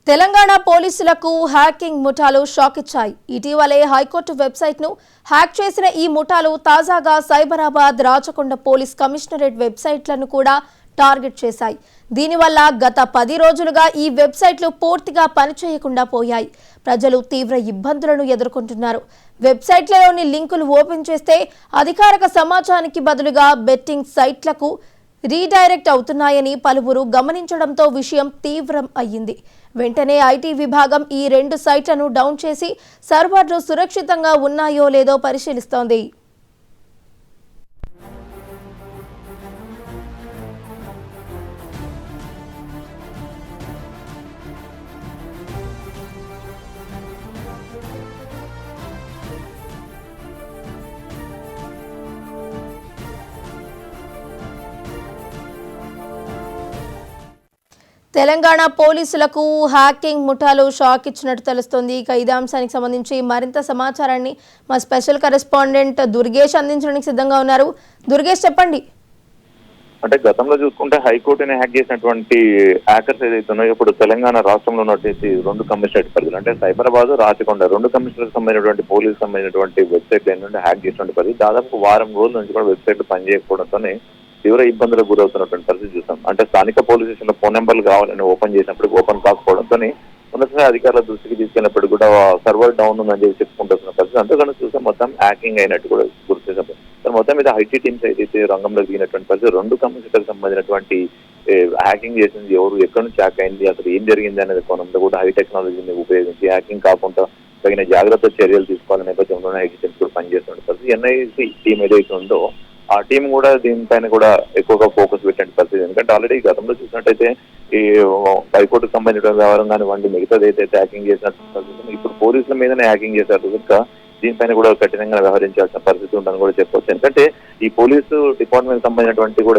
తెలంగాణ పోలీసులకు హ్యాకింగ్ ముఠాలు షాక్ ఇచ్చాయి. ఇటీవలే హైకోర్టు వెబ్సైట్ ను హ్యాక్ చేసిన ఈ ముఠాలు తాజాగా సైబరాబాద్, రాచకొండ పోలీస్ కమిషనరేట్ వెబ్సైట్లను కూడా టార్గెట్ చేశాయి. దీనివల్ల గత 10 రోజులుగా ఈ వెబ్సైట్లు పూర్తిగా పనిచేయకుండా పోయాయి. ప్రజలు తీవ్ర ఇబ్బందులను ఎదుర్కొంటున్నారు. వెబ్సైట్లలోని లింకులు ఓపెన్ చేస్తే అధికారిక సమాచారానికి బదులుగా బెట్టింగ్ సైట్లకు రీడైరెక్ట్ అవుతున్నాయని పలువురు గమనించడంతో విషయం తీవ్రం అయ్యింది. వెంటనే ఐటీ విభాగం ఈ 2 సైట్లను డౌన్ చేసి సర్వర్లు సురక్షితంగా ఉన్నాయో లేదో పరిశీలిస్తోంది. తెలంగాణ పోలీసులకు హ్యాకింగ్ ముఠాలు షాక్ ఇచ్చినట్టు తెలుస్తోంది. ఇక ఇదే అంశానికి సంబంధించి మరింత సమాచారాన్ని మా స్పెషల్ కరెస్పాండెంట్ దుర్గేష్ అందించడానికి సిద్ధంగా ఉన్నారు. దుర్గేష్, చెప్పండి. అంటే గతంలో చూసుకుంటే హైకోర్టుని హ్యాక్ చేసినటువంటి హ్యాకర్స్ ఏదైతే ఉన్నాయో ఇప్పుడు తెలంగాణ రాష్ట్రంలో ఉన్నటువంటి 2 కమిషనరేట్ పరిధులు అంటే సైబరాబాద్, రాచకొండ 2 కమిషనరేట్ సంబంధించినటువంటి పోలీసు సంబంధించినటువంటి వెబ్సైట్ ఏంటంటే హ్యాక్ చేసినటువంటి పరిధి దాదాపు వారం రోజుల నుంచి కూడా వెబ్సైట్లు పనిచేయకపోవడంతోనే తీవ్ర ఇబ్బందులకు గురవుతున్నటువంటి పరిస్థితి చూస్తాం. అంటే స్థానిక పోలీస్ స్టేషన్ లో ఫోన్ నెంబర్లు కావాలని ఓపెన్ చేసినప్పుడు ఓపెన్ కాకపోవడంతో ఉన్నత అధికారుల దృష్టికి తీసుకెళ్ళినప్పుడు కూడా సర్వర్ డౌన్ ఉందని చెప్పి చెప్పుకుంటున్న పరిస్థితి. అంతేకాని చూస్తే మొత్తం హ్యాకింగ్ అయినట్టు కూడా గుర్తించారు. మొత్తం మీద ఐటీ టీమ్స్ అయితే రంగంలోకి దిగినటువంటి పరిస్థితి. 2 కమిషనర్లకు సంబంధించినటువంటి హ్యాకింగ్ చేసింది ఎవరు, ఎక్కడి నుంచి హ్యాక్ అయింది, అసలు ఏం జరిగింది అనేది కోణంలో కూడా హై టెక్నాలజీని ఉపయోగించి హ్యాకింగ్ కాకుండా తగిన జాగ్రత్త చర్యలు తీసుకోవాలనే నేపథ్యంలోనే ఐటీ టీమ్స్ కూడా పనిచేస్తున్న పరిస్థితి. ఎన్ఐసి టీం ఏదైతే ఉందో ఆ టీం కూడా దీనిపైన కూడా ఎక్కువగా ఫోకస్ పెట్టే పరిస్థితి. ఎందుకంటే ఆల్రెడీ గతంలో చూసినట్టయితే ఈ హైకోర్టుకు సంబంధించిన వ్యవహారం కానివ్వండి, మిగతాది అయితే హ్యాకింగ్ చేసినట్టు ఇప్పుడు పోలీసుల మీదనే హ్యాకింగ్ చేశారు కనుక దీనిపైన కూడా కఠినంగా వ్యవహరించాల్సిన పరిస్థితి ఉందని కూడా చెప్పవచ్చు. ఎందుకంటే ఈ పోలీసు డిపార్ట్మెంట్ సంబంధించినటువంటి కూడా